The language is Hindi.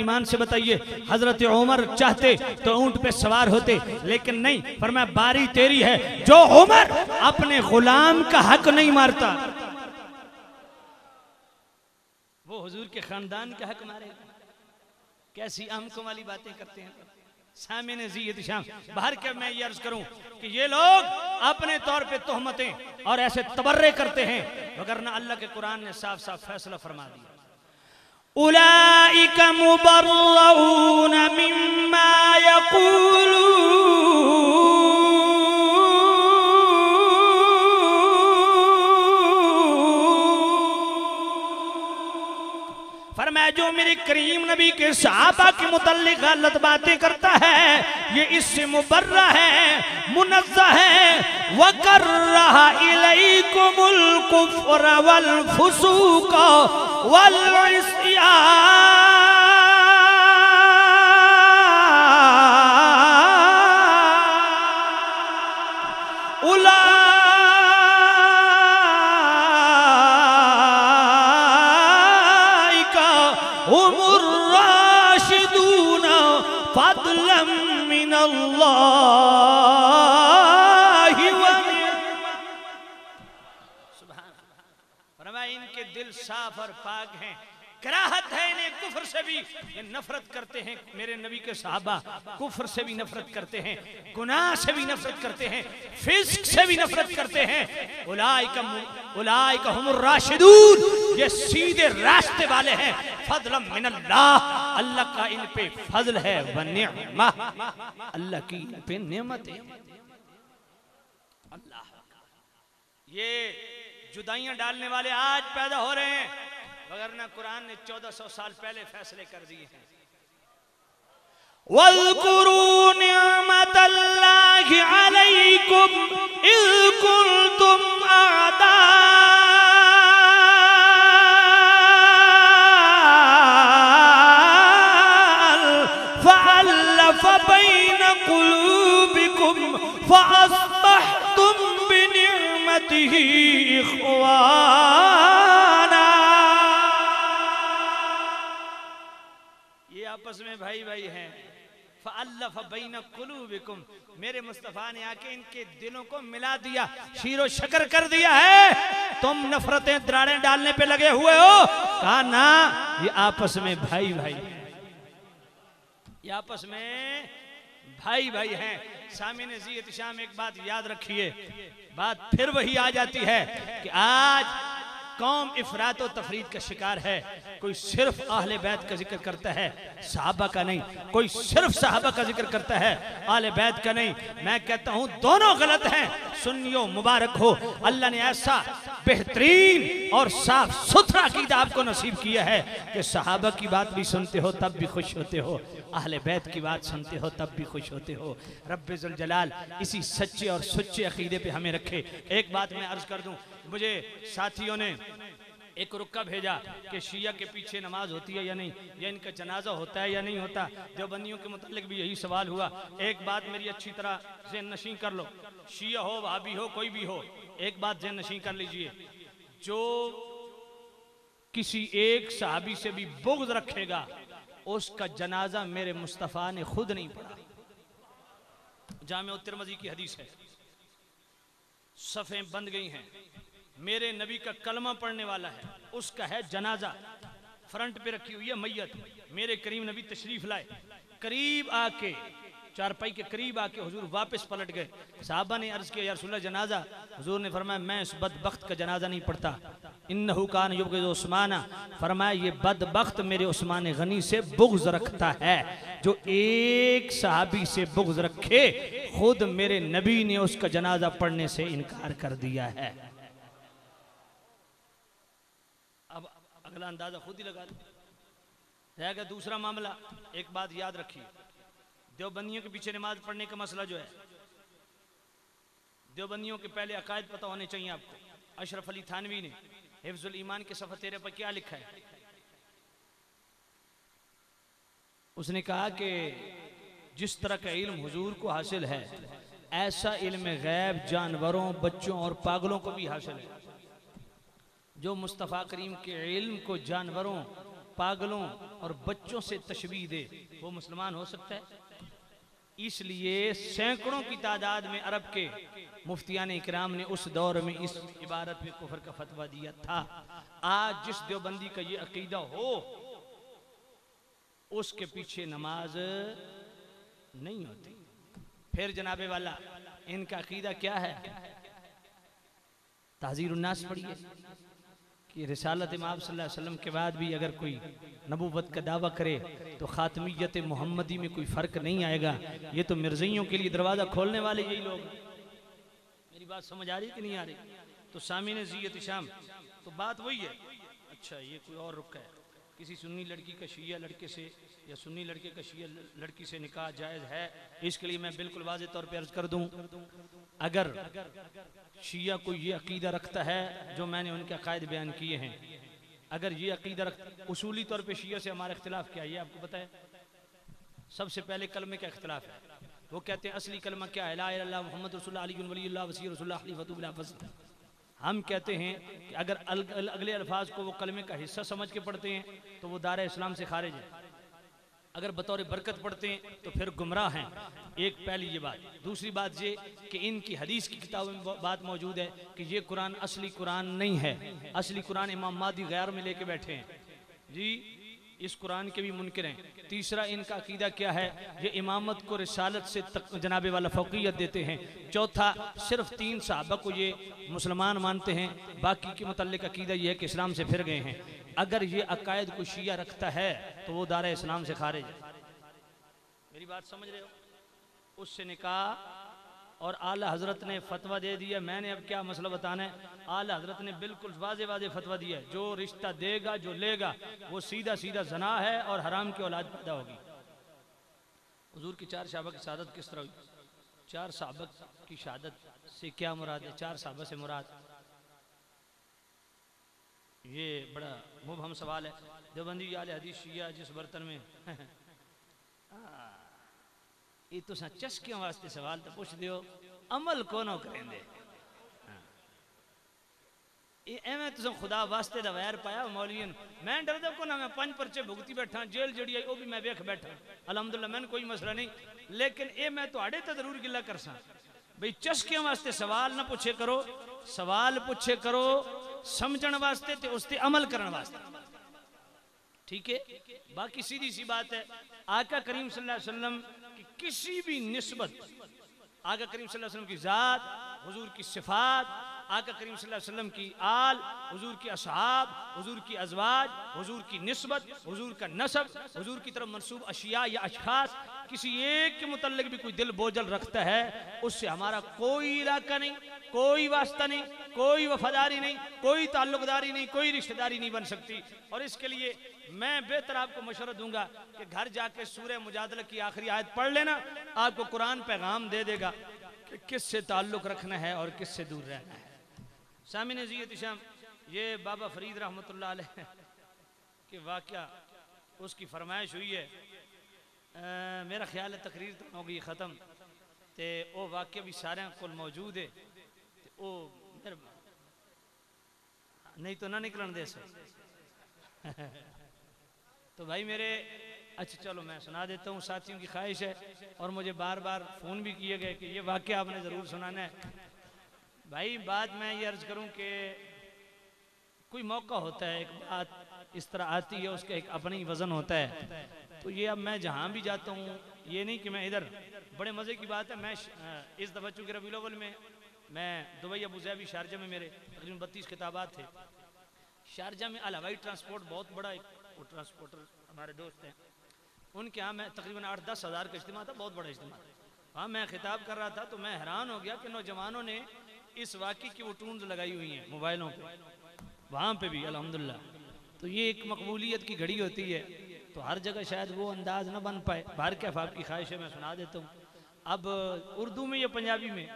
ईमान से बताइए, हजरत उमर चाहते तो ऊंट पे सवार होते, लेकिन नहीं, फरमाया बारी तेरी है। जो उमर अपने गुलाम का हक नहीं मारता, वो हुजूर के खानदान का हक मारेगा। कैसी आमकों वाली बातें करते हैं। सामने ज़ीयत शाम बाहर के मैं ये अर्ज करूं कि ये लोग अपने तौर पे तोहमतें और ऐसे तबर्रे करते हैं, वगरना अल्लाह के कुरान ने साफ साफ फैसला फरमा दिया, उलाइका मुबर्रऊन मिम्मा यक़ूलून, फरमाया जो मेरे करीम नबी के सहाबा के मुतल्लिक गलत बातें करता है, ये इससे मुबर्रा है, मुनज़्ज़ह है। वकर्रहा इलैकुमुल कुफ्र वल फुसूक वल इस्यान, इनके दिल साफ और पाक हैं, कराहत है इन्हें कुफ्र से भी, ये नफरत करते हैं मेरे नबी के सहाबा, कुफ्र से भी नफरत करते हैं, गुनाह से भी नफरत करते हैं, फिस्क से भी नफरत करते हैं। उलाइका हुमुर राशिदून, ये सीधे रास्ते वाले हैं। फज़लन मिनल्लाह, अल्लाह का इन पे फजल है, व निअमा, अल्लाह की इन पे नेमत है। अल्लाह, ये जुदाइयां डालने वाले आज पैदा हो रहे हैं, वगरना कुरान ने 1400 साल पहले फैसले कर दिए हैं। वज़कुरू निअमतल्लाहि अलैकुम इज़ कुंतुम आदा फअल्लफ़ बैन क़ुलूबिकुम फ़अस्बहतुम बिनिअमतिही इख़वाना। ये आपस में भाई भाई हैं। फ़अल्लफ़ बैन क़ुलूबिकुम, मेरे मुस्तफ़ा ने आके इनके दिलों को मिला दिया, शीरो शकर कर दिया है। तुम नफरतें दरारें डालने पे लगे हुए हो, कहा ना ये आपस में भाई भाई हैं, ये आपस में भाई भाई हैं। सामने ज़ीयत शाम एक बात याद रखिए, बात फिर वही आ जाती है कि आज कौम इफरात और तफरीद का शिकार है। कोई सिर्फ अहले बैत का जिक्र करता है, सहाबा का नहीं। कोई सिर्फ सहाबा का जिक्र करता है, अहले बैत का नहीं। मैं कहता हूं दोनों गलत हैं। सुन्नियों मुबारक हो, अल्लाह ने ऐसा बेहतरीन और साफ सुथरा अकीदा आपको नसीब किया है कि सहाबा की बात भी सुनते हो तब भी खुश होते हो, अहले बैत की बात सुनते हो तब भी खुश होते हो। रब्बे ज़ुल जलाल इसी सच्चे और सच्चे अकीदे पे हमें रखे। एक बात मैं अर्ज कर दूं, मुझे साथियों ने एक रुक्का भेजा कि शिया के पीछे नमाज होती है या नहीं, या इनका जनाजा होता है या नहीं होता। देवबंदियों के मुतालिक भी यही सवाल हुआ। एक बात मेरी अच्छी तरह ज़हन नशीं कर लो, शिया हो वहाबी हो कोई भी हो, एक बात ज़हन नशीं कर लीजिए, जो किसी एक सहाबी से भी बुग़्ज़ रखेगा उसका जनाजा मेरे मुस्तफ़ा ने खुद नहीं पढ़ा। जामे तिरमिज़ी की हदीस है, सफ़ें बंद गई हैं, मेरे नबी का कलमा पढ़ने वाला है, उसका है जनाजा, फ्रंट पे रखी हुई है मैयत। मेरे करीम नबी तशरीफ लाए, करीब आके चारपाई के करीब आके हुजूर वापस पलट गए। साहबा ने अर्ज किया या रसूलल्लाह जनाजा, हुजूर ने फरमाया मैं इस बदबख्त का जनाजा नहीं पढ़ता, इन्नहु कान युबग़िज़ु उस्माना, फरमाया ये बदबख्त मेरे उस्मान गनी से बुग़्ज़ रखता है। जो एक सहाबी से बुग़्ज़ रखे, खुद मेरे नबी ने उसका जनाजा पढ़ने से इनकार कर दिया है। अब अगला अंदाजा खुद ही लगा रहेगा। दूसरा मामला, एक बात याद रखिए, देवबंदियों के पीछे नमाज पढ़ने का मसला जो है, देवबंदियों के पहले अकायद पता होने चाहिए आपको। अशरफ अली थानवी ने हिफ्ज़ुल ईमान के सफ़ा 13 पर क्या लिखा है, उसने कहा कि जिस तरह का इल्म हुजूर को हासिल है, ऐसा इल्म गैब जानवरों, बच्चों और पागलों को भी हासिल है। जो मुस्तफ़ा करीम के इल्म को जानवरों, पागलों और बच्चों से तशबीह दे, वो मुसलमान हो सकता है? इसलिए सैकड़ों की तादाद में अरब के मुफ्तियान इकराम ने उस दौर में इस इबारत में कुफर का फतवा दिया था। आज जिस देवबंदी का ये अकीदा हो उसके पीछे नमाज नहीं होती। फिर जनाबे वाला इनका अकीदा क्या है? ताज़ीर उन्नास पढ़िए कि रिसालत इमाम सल्लल्लाहु अलैहि वसल्लम के बाद भी अगर कोई नबूवत का दावा करे तो खातमियत मोहम्मदी में कोई फ़र्क नहीं आएगा। ये तो मिर्ज़इयों के लिए दरवाज़ा खोलने वाले यही लोग। मेरी बात समझ आ रही कि नहीं आ रही? तो सामीने ज़ियत शाम, तो बात वही है। अच्छा, ये कोई और रुका है, किसी सुन्नी लड़की का शिया लड़के से या सुन्नी लड़के का शिया लड़की से निकाह जायज़ है? इसके लिए मैं बिल्कुल वाज़े तौर पे अर्ज़ कर दूं, अगर शिया कोई ये अकीदा रखता है जो मैंने उनके अकायद बयान किए हैं, अगर ये अकीदा उसूली तौर पे शिया से हमारा इख्तिलाफ क्या है ये आपको बताए। सबसे पहले कलमे का इख्तिलाफ है। वो कहते हैं असली कलमा क्या है? ला इलाहा इल्लल्लाह मुहम्मद रसूलुल्लाह अली वलीउल्लाह वसी रसूलुल्लाह खलीफतु बिला फज़ल। हम कहते हैं कि अगर अगले अल्फाज को वो कलमे का हिस्सा समझ के पढ़ते हैं तो वो दायरा इस्लाम से खारिज है। अगर बतौर बरकत पढ़ते हैं तो फिर गुमराह हैं। एक पहली ये बात। दूसरी बात ये कि इनकी हदीस की किताबों में बात मौजूद है कि ये कुरान असली कुरान नहीं है। असली कुरान इमाम मादी गैर में लेके बैठे हैं जी, इस कुरान के भी मुनकिर हैं। तीसरा इनका अकीदा क्या है? ये इमामत को रिसालत से जनाबे वाला फ़ौक़ियत देते हैं। चौथा, सिर्फ 3 सहाबा को ये मुसलमान मानते हैं, बाकी के मुतल्लिक़ अकीदा ये है कि इस्लाम से फिर गए हैं। अगर ये अकायद को शिया रखता है तो वो दारा इस्लाम से खारिज है। मेरी बात समझ रहे हो? उससे निकाह और आला हजरत ने फतवा दे दिया। मैंने अब क्या मसला बताना है? आला हजरत ने बिल्कुल वाज़े वाज़े फतवा दिया है, जो रिश्ता देगा जो लेगा वो सीधा सीधा जना है और हराम की औलाद पैदा होगी। हुजूर की 4 सहाबा की शहादत किस तरह हुई? 4 सहाबा की शहादत से क्या मुराद है? 4 सहाबा से मुराद, ये बड़ा मुबहम सवाल है। देवबंदी आले हदीस शिया जिस बर्तन में ये तो चस्कियों वास्ते सवाल तो पूछ दियो, अमल कोनो करेंगे। एवं तुम खुदा वास्ते दा वैर पाया मौलियन। मैं डरदा को ना, मैं 5 परचे भुगती बैठा, जेल जड़ी आई वो भी मैं वेख बैठा, अलहमदुलिल्लाह मैंने कोई मसला नहीं। लेकिन ये मैं तुहाडे ते जरूर गिला कर सा भाई, चस्कियों वास्ते सवाल ना पूछे करो, सवाल पूछे करो समझण वास्ते ते उसते अमल करने वास्ते, ठीक है? बाकी सीधी सी बात है, आका करीम सल्लल्लाहु अलैहि वसल्लम की किसी भी निस्बत, आका करीम सल्लल्लाहु अलैहि वसल्लम की जात, हुजूर की सिफात, आका करीम सल्लल्लाहु अलैहि वसल्लम की आल, हुजूर की असहाब, हुजूर की अज़वाज, हुजूर की निस्बत, हुजूर का नसब, हुजूर की तरफ मंसूब अशिया या अशखास, किसी एक के मुतल्लिक भी कोई दिल बोझल रखता है, उससे हमारा कोई इलाका नहीं, कोई वास्ता नहीं, कोई वफादारी नहीं, कोई ताल्लुकदारी नहीं, कोई रिश्तेदारी नहीं बन सकती। और इसके लिए मैं बेहतर आपको मशवरा दूंगा कि घर जाके सूरह मुजादला की आखिरी आयत पढ़ लेना, आपको कुरान पैगाम दे देगा कि किससे ताल्लुक रखना है और किससे दूर रहना है। सामीने ज़ियत शाम, ये बाबा फरीद रहमतुल्लाह अलैह के वाक़या उसकी फरमाइश हुई है। मेरा ख्याल है तकरीर तो हो गई ख़त्म, तो वो वाक़या भी सारे को मौजूद है, तो नहीं तो ना निकलन दे सो तो भाई मेरे, अच्छा चलो मैं सुना देता हूँ। साथियों की ख्वाहिश है और मुझे बार बार फ़ोन भी किए गए कि ये वाक़या आपने ज़रूर सुनाना है। भाई बात मैं ये अर्ज़ करूँ कि कोई मौका होता है, एक बात इस तरह आती है, उसका एक अपना ही वज़न होता है। तो ये अब मैं जहाँ भी जाता हूँ, ये नहीं कि मैं इधर, बड़े मज़े की बात है, मैं इस दफ़ा चूँकि रबीउल अव्वल में मैं दुबई अबू ज़ैबी शारजा में मेरे तकरीबन 32 खिताबात थे। शारजा में अल हवाई ट्रांसपोर्ट बहुत बड़ा एक वो ट्रांसपोर्टर हमारे दोस्त हैं, उनके यहाँ मैं तकरीबन 8-10 हज़ार का इज्तिमा था, बहुत बड़ा इज्तिमा था। वहाँ मैं खिताब कर रहा था तो मैं हैरान हो गया कि नौजवानों ने इस वाक़े की वो टून्स लगाई हुई हैं मोबाइलों पे, वहाँ पे भी अल्हम्दुलिल्लाह। तो ये एक मकबूलियत की घड़ी होती है, तो हर जगह शायद वो अंदाज ना बन पाए। बाहर क्या आपकी ख्वाहिश है मैं सुना देता हूँ। अब उर्दू में या पंजाबी में